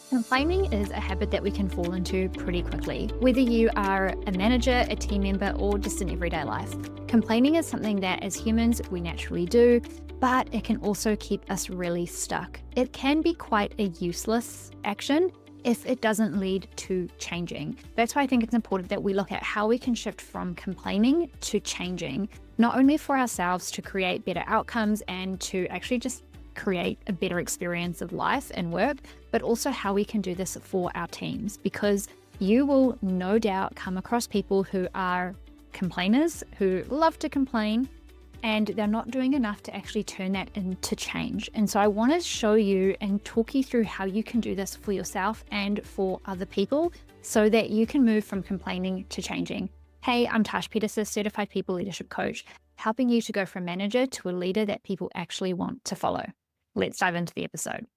Complaining is a habit that we can fall into pretty quickly, whether you are a manager, a team member, or just in everyday life. Complaining is something that as humans we naturally do, but it can also keep us really stuck. It can be quite a useless action if it doesn't lead to changing. That's why I think it's important that we look at how we can shift from complaining to changing, not only for ourselves to create better outcomes and to actually just create a better experience of life and work, but also how we can do this for our teams, because you will no doubt come across people who are complainers, who love to complain, and they're not doing enough to actually turn that into change. And so I want to show you and talk you through how you can do this for yourself and for other people so that you can move from complaining to changing. Hey, I'm Tash, Pieterse, Certified People Leadership Coach, helping you to go from manager to a leader that people actually want to follow. Let's dive into the episode.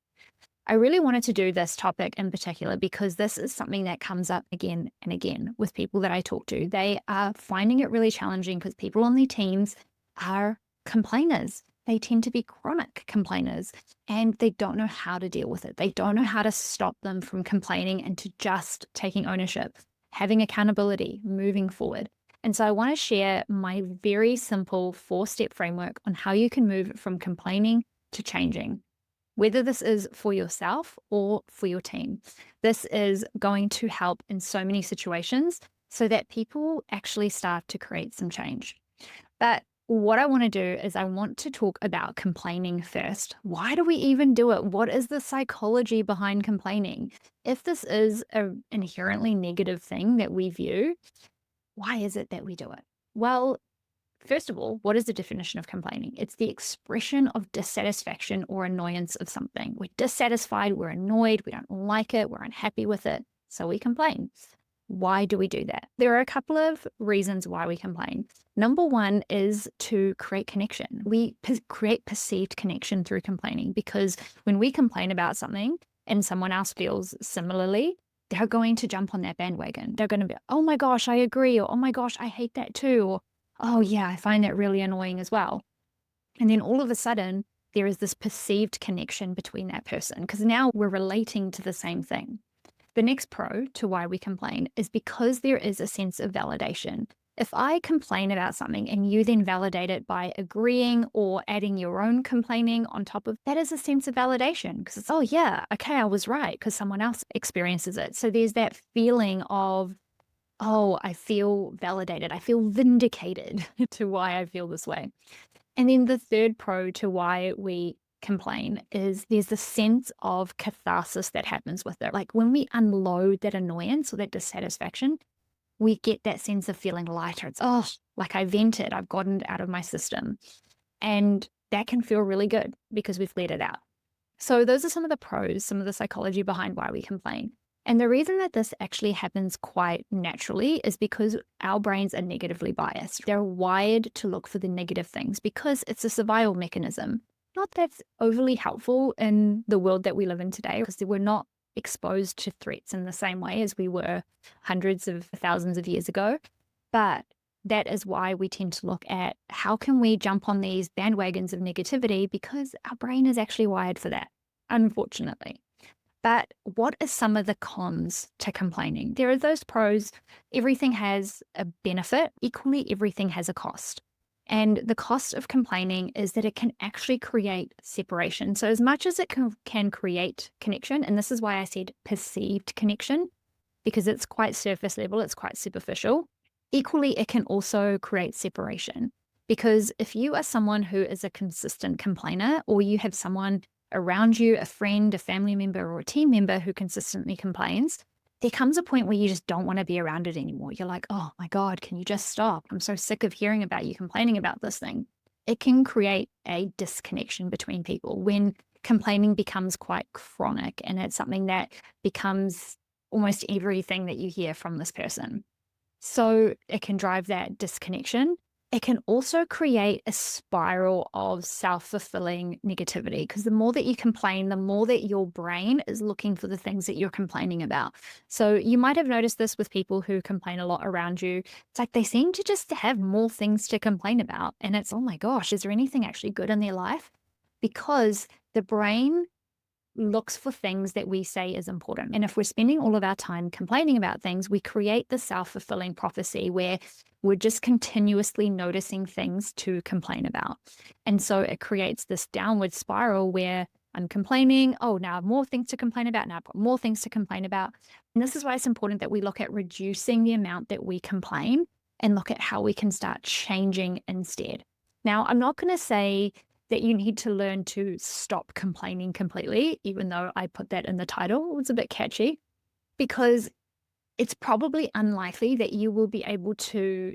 I really wanted to do this topic in particular because this is something that comes up again and again with people that I talk to. They are finding it really challenging because people on their teams are complainers. They tend to be chronic complainers and they don't know how to deal with it. They don't know how to stop them from complaining and to just taking ownership, having accountability, moving forward. And so I want to share my very simple 4-step framework on how you can move from complaining to changing, whether this is for yourself or for your team. This is going to help in so many situations so that people actually start to create some change. But what I want to do is I want to talk about complaining first. Why do we even do it? What is the psychology behind complaining? If this is an inherently negative thing that we view, why is it that we do it? Well, first of all, what is the definition of complaining? It's the expression of dissatisfaction or annoyance of something. We're dissatisfied, we're annoyed, we don't like it, we're unhappy with it, so we complain. Why do we do that? There are a couple of reasons why we complain. Number one is to create connection. We create perceived connection through complaining, because when we complain about something and someone else feels similarly, they're going to jump on that bandwagon. They're going to be, oh my gosh, I agree, or oh my gosh, I hate that too, or oh yeah, I find that really annoying as well. And then all of a sudden, there is this perceived connection between that person because now we're relating to the same thing. The next pro to why we complain is because there is a sense of validation. If I complain about something and you then validate it by agreeing or adding your own complaining on top of that, is a sense of validation because it's, oh yeah, okay, I was right because someone else experiences it. So there's that feeling of, oh, I feel validated. I feel vindicated to why I feel this way. And then the third pro to why we complain is there's a sense of catharsis that happens with it. Like when we unload that annoyance or that dissatisfaction, we get that sense of feeling lighter. It's, oh, like I vented, I've gotten it out of my system. And that can feel really good because we've let it out. So those are some of the pros, some of the psychology behind why we complain. And the reason that this actually happens quite naturally is because our brains are negatively biased. They're wired to look for the negative things because it's a survival mechanism. Not that's overly helpful in the world that we live in today, because we're not exposed to threats in the same way as we were hundreds of thousands of years ago. But that is why we tend to look at how can we jump on these bandwagons of negativity, because our brain is actually wired for that, unfortunately. But what are some of the cons to complaining? There are those pros. Everything has a benefit. Equally, everything has a cost. And the cost of complaining is that it can actually create separation. So as much as it can create connection, and this is why I said perceived connection, because it's quite surface level, it's quite superficial. Equally, it can also create separation. Because if you are someone who is a consistent complainer, or you have someone around you, a friend, a family member, or a team member who consistently complains, there comes a point where you just don't want to be around it anymore. You're like, oh my God, can you just stop? I'm so sick of hearing about you complaining about this thing. It can create a disconnection between people when complaining becomes quite chronic and it's something that becomes almost everything that you hear from this person. So it can drive that disconnection. It can also create a spiral of self-fulfilling negativity, because the more that you complain, the more that your brain is looking for the things that you're complaining about. So you might have noticed this with people who complain a lot around you. It's like they seem to just have more things to complain about. And it's, oh my gosh, is there anything actually good in their life? Because the brain looks for things that we say is important. And if we're spending all of our time complaining about things, we create the self-fulfilling prophecy where we're just continuously noticing things to complain about. And so it creates this downward spiral where I'm complaining. Oh, now I have more things to complain about. Now I've got more things to complain about. And this is why it's important that we look at reducing the amount that we complain and look at how we can start changing instead. Now, I'm not going to say that you need to learn to stop complaining completely, even though I put that in the title. It was a bit catchy, because it's probably unlikely that you will be able to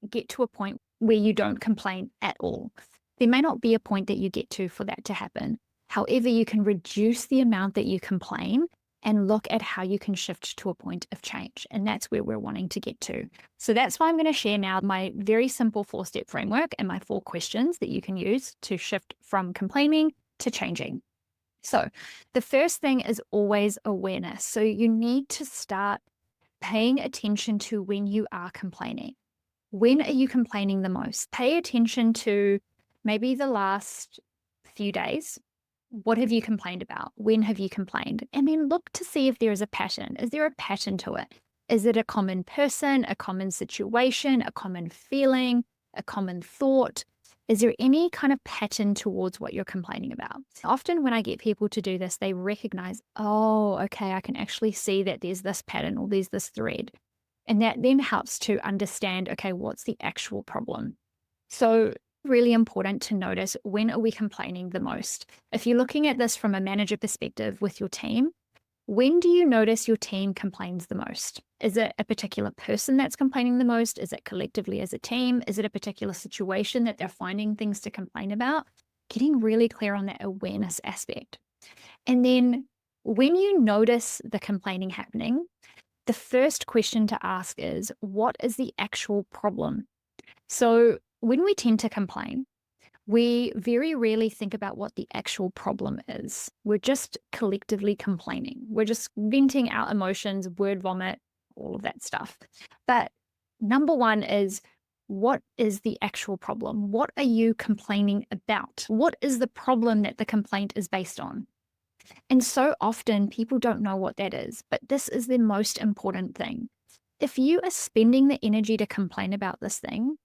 get to a point where you don't complain at all. There may not be a point that you get to for that to happen. However, you can reduce the amount that you complain and look at how you can shift to a point of change. And that's where we're wanting to get to. So that's why I'm going to share now my very simple 4-step framework and my 4 questions that you can use to shift from complaining to changing. So the first thing is always awareness. So you need to start paying attention to when you are complaining. When are you complaining the most? Pay attention to maybe the last few days. What have you complained about? When have you complained? And then look to see if there is a pattern. Is there a pattern to it? Is it a common person, a common situation, a common feeling, a common thought? Is there any kind of pattern towards what you're complaining about? Often when I get people to do this, they recognize, oh, okay, I can actually see that there's this pattern or there's this thread. And that then helps to understand, okay, what's the actual problem? So really important to notice, when are we complaining the most? If you're looking at this from a manager perspective with your team, when do you notice your team complains the most? Is it a particular person that's complaining the most? Is it collectively as a team? Is it a particular situation that they're finding things to complain about? Getting really clear on that awareness aspect. And then when you notice the complaining happening, the first question to ask is, what is the actual problem? So when we tend to complain, we very rarely think about what the actual problem is. We're just collectively complaining. We're just venting our emotions, word vomit, all of that stuff. But number one is, what is the actual problem? What are you complaining about? What is the problem that the complaint is based on? And so often people don't know what that is, but this is the most important thing. If you are spending the energy to complain about this thing,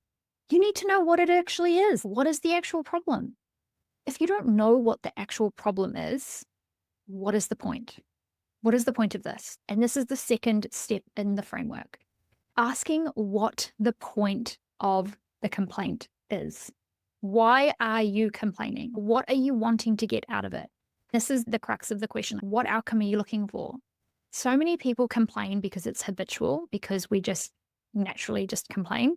you need to know what it actually is. What is the actual problem? If you don't know what the actual problem is, what is the point? What is the point of this? And this is the second step in the framework. Asking what the point of the complaint is. Why are you complaining? What are you wanting to get out of it? This is the crux of the question. What outcome are you looking for? So many people complain because it's habitual, because we just naturally just complain.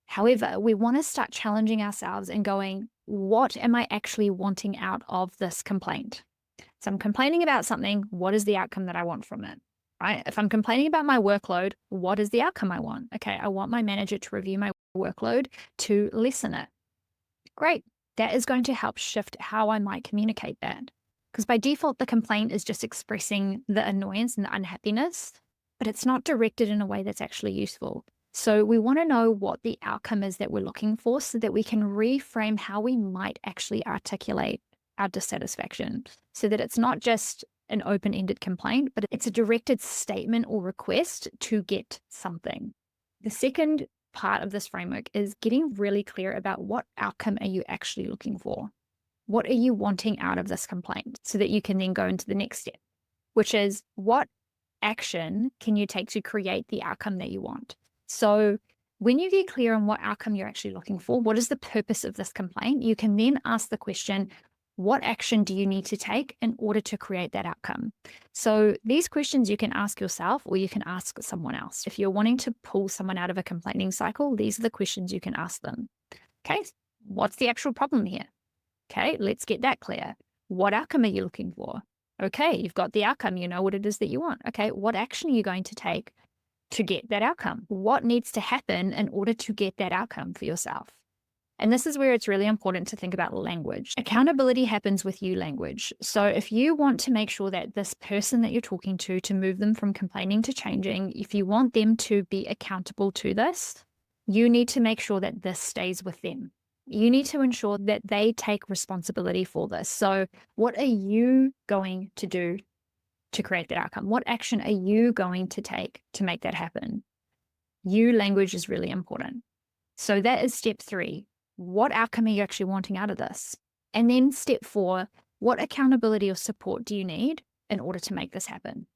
However, we want to start challenging ourselves and going, what am I actually wanting out of this complaint? So I'm complaining about something. What is the outcome that I want from it? Right? If I'm complaining about my workload, what is the outcome I want? Okay, I want my manager to review my workload to lessen it. Great. That is going to help shift how I might communicate that. Because by default, the complaint is just expressing the annoyance and the unhappiness, but it's not directed in a way that's actually useful. So we want to know what the outcome is that we're looking for so that we can reframe how we might actually articulate our dissatisfaction, so that it's not just an open-ended complaint, but it's a directed statement or request to get something. The second part of this framework is getting really clear about what outcome are you actually looking for? What are you wanting out of this complaint, so that you can then go into the next step, which is, what action can you take to create the outcome that you want? So when you get clear on what outcome you're actually looking for, what is the purpose of this complaint, you can then ask the question, what action do you need to take in order to create that outcome? So these questions you can ask yourself, or you can ask someone else. If you're wanting to pull someone out of a complaining cycle, these are the questions you can ask them. Okay, what's the actual problem here? Okay, let's get that clear. What outcome are you looking for? Okay, you've got the outcome, you know what it is that you want. Okay, what action are you going to take to get that outcome? What needs to happen in order to get that outcome for yourself? And this is where it's really important to think about language. Accountability happens with you language. So if you want to make sure that this person that you're talking to move them from complaining to changing, if you want them to be accountable to this, you need to make sure that this stays with them. You need to ensure that they take responsibility for this. So, what are you going to do to create that outcome? What action are you going to take to make that happen? You language is really important. So, that is step 3. What outcome are you actually wanting out of this? And then step 4, what accountability or support do you need in order to make this happen,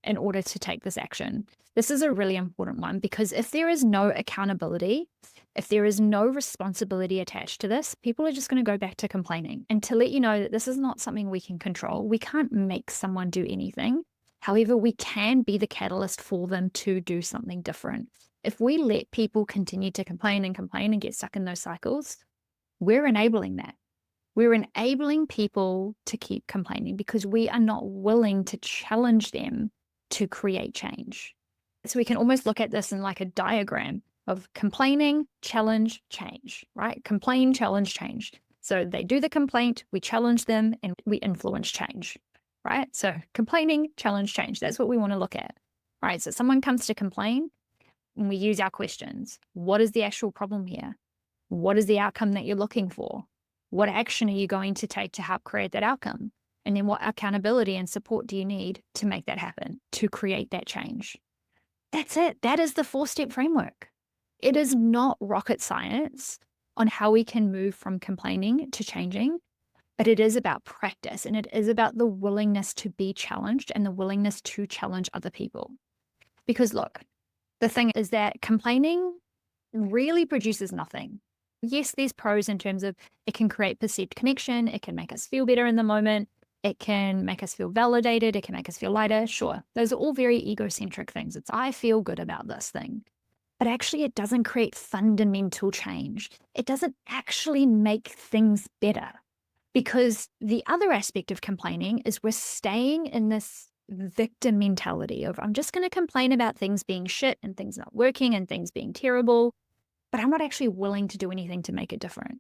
in order to take this action? This is a really important one, because if there is no accountability, if there is no responsibility attached to this, people are just going to go back to complaining. And to let you know that this is not something we can control. We can't make someone do anything. However, we can be the catalyst for them to do something different. If we let people continue to complain and get stuck in those cycles, we're enabling that. We're enabling people to keep complaining because we are not willing to challenge them to create change. So we can almost look at this in like a diagram of complaining, challenge, change, right? Complain, challenge, change. So they do the complaint, we challenge them, and we influence change, right? So complaining, challenge, change. That's what we want to look at, right? So someone comes to complain and we use our questions. What is the actual problem here? What is the outcome that you're looking for? What action are you going to take to help create that outcome? And then what accountability and support do you need to make that happen, to create that change? That's it. That is the 4-step framework. It is not rocket science on how we can move from complaining to changing, but it is about practice, and it is about the willingness to be challenged and the willingness to challenge other people. Because look, the thing is that complaining really produces nothing. Yes, there's pros in terms of it can create perceived connection. It can make us feel better in the moment. It can make us feel validated. It can make us feel lighter. Sure, those are all very egocentric things. It's, I feel good about this thing. But actually, it doesn't create fundamental change. It doesn't actually make things better. Because the other aspect of complaining is we're staying in this victim mentality of, I'm just going to complain about things being shit and things not working and things being terrible, but I'm not actually willing to do anything to make it different.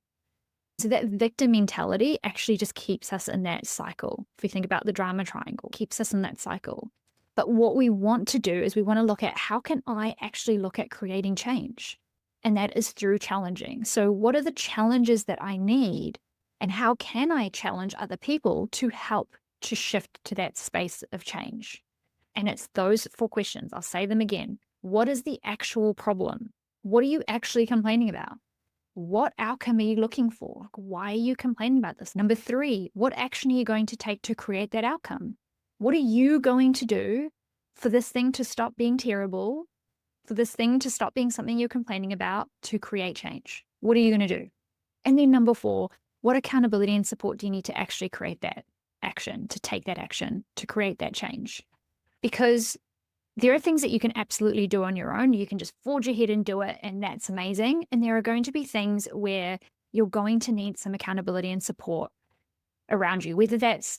So that victim mentality actually just keeps us in that cycle. If we think about the drama triangle, keeps us in that cycle. But what we want to do is we want to look at, how can I actually look at creating change? And that is through challenging. So what are the challenges that I need? And how can I challenge other people to help to shift to that space of change? And it's those 4 questions. I'll say them again. What is the actual problem? What are you actually complaining about? What outcome are you looking for? Why are you complaining about this? Number 3, what action are you going to take to create that outcome? What are you going to do for this thing to stop being terrible, for this thing to stop being something you're complaining about, to create change? What are you going to do? And then number 4, what accountability and support do you need to actually create that action, to take that action, to create that change? Because there are things that you can absolutely do on your own. You can just forge ahead and do it, and that's amazing. And there are going to be things where you're going to need some accountability and support around you, whether that's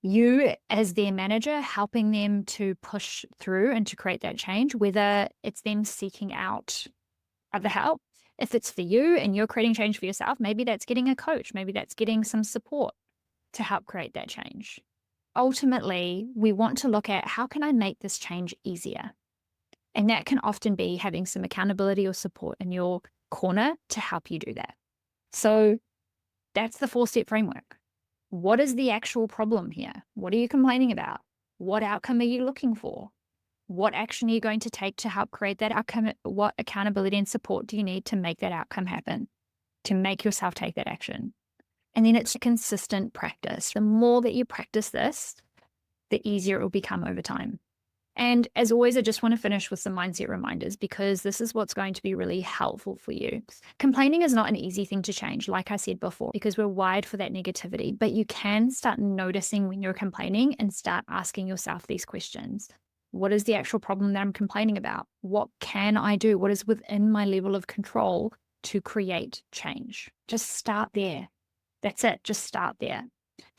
you as their manager helping them to push through and to create that change, whether it's them seeking out other help. If it's for you and you're creating change for yourself, maybe that's getting a coach, maybe that's getting some support to help create that change. Ultimately, we want to look at, how can I make this change easier? And that can often be having some accountability or support in your corner to help you do that. So that's the 4-step framework. What is the actual problem here? What are you complaining about? What outcome are you looking for? What action are you going to take to help create that outcome? What accountability and support do you need to make that outcome happen, to make yourself take that action? And then it's a consistent practice. The more that you practice this, the easier it will become over time. And as always, I just want to finish with some mindset reminders, because this is what's going to be really helpful for you. Complaining is not an easy thing to change, like I said before, because we're wired for that negativity. But you can start noticing when you're complaining and start asking yourself these questions. What is the actual problem that I'm complaining about? What can I do? What is within my level of control to create change? Just start there. That's it. Just start there.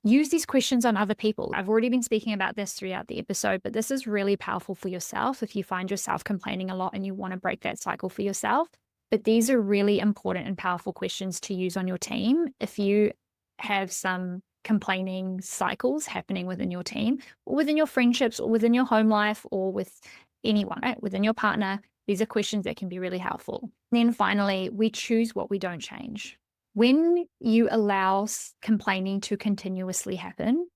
Use these questions on other people. I've already been speaking about this throughout the episode, but this is really powerful for yourself if you find yourself complaining a lot and you want to break that cycle for yourself. But these are really important and powerful questions to use on your team if you have some complaining cycles happening within your team, or within your friendships, or within your home life, or with anyone, right? Within your partner. These are questions that can be really helpful. And then finally, we choose what we don't change. When you allow complaining to continuously happen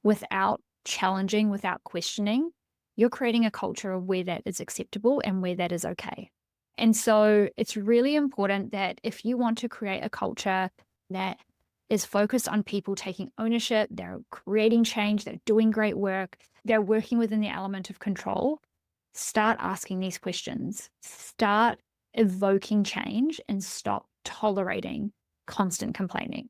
without challenging, without questioning, you're creating a culture of where that is acceptable and where that is okay. And so it's really important that if you want to create a culture that is focused on people taking ownership, they're creating change, they're doing great work, they're working within the element of control, start asking these questions, start evoking change, and stop tolerating constant complaining.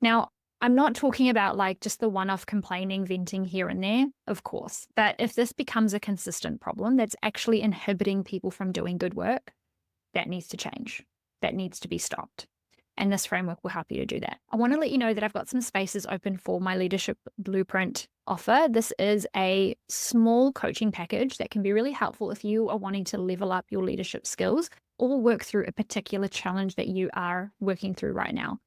Now, I'm not talking about like just the one-off complaining, venting here and there, of course. But if this becomes a consistent problem that's actually inhibiting people from doing good work, that needs to change. That needs to be stopped. And this framework will help you to do that. I want to let you know that I've got some spaces open for my Leadership Blueprint offer. This is a small coaching package that can be really helpful if you are wanting to level up your leadership skills or work through a particular challenge that you are working through right now.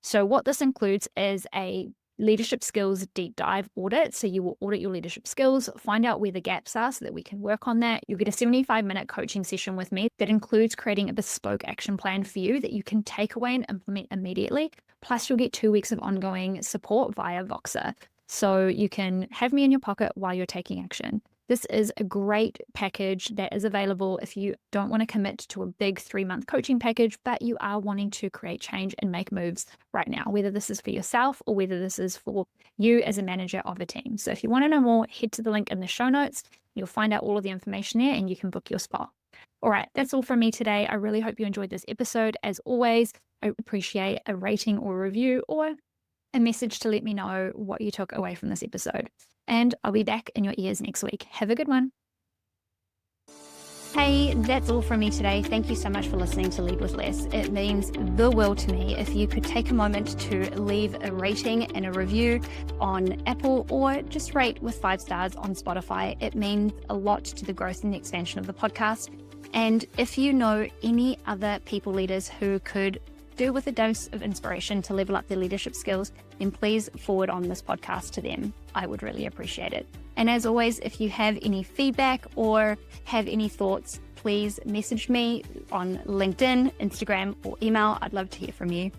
So what this includes is a leadership skills deep dive audit. So you will audit your leadership skills, find out where the gaps are so that we can work on that. You'll get a 75-minute coaching session with me that includes creating a bespoke action plan for you that you can take away and implement immediately. Plus, you'll get 2 weeks of ongoing support via Voxer. So you can have me in your pocket while you're taking action. This is a great package that is available if you don't want to commit to a big 3-month coaching package, but you are wanting to create change and make moves right now, whether this is for yourself or whether this is for you as a manager of a team. So if you want to know more, head to the link in the show notes. You'll find out all of the information there and you can book your spot. All right, that's all from me today. I really hope you enjoyed this episode. As always, I appreciate a rating or review or a message to let me know what you took away from this episode. And I'll be back in your ears next week. Have a good one. Hey, that's all from me today. Thank you so much for listening to Lead With Less. It means the world to me if you could take a moment to leave a rating and a review on Apple or just rate with 5 stars on Spotify. It means a lot to the growth and the expansion of the podcast. And if you know any other people leaders who could do with a dose of inspiration to level up their leadership skills, then please forward on this podcast to them. I would really appreciate it. And as always, if you have any feedback or have any thoughts, please message me on LinkedIn, Instagram, or email. I'd love to hear from you.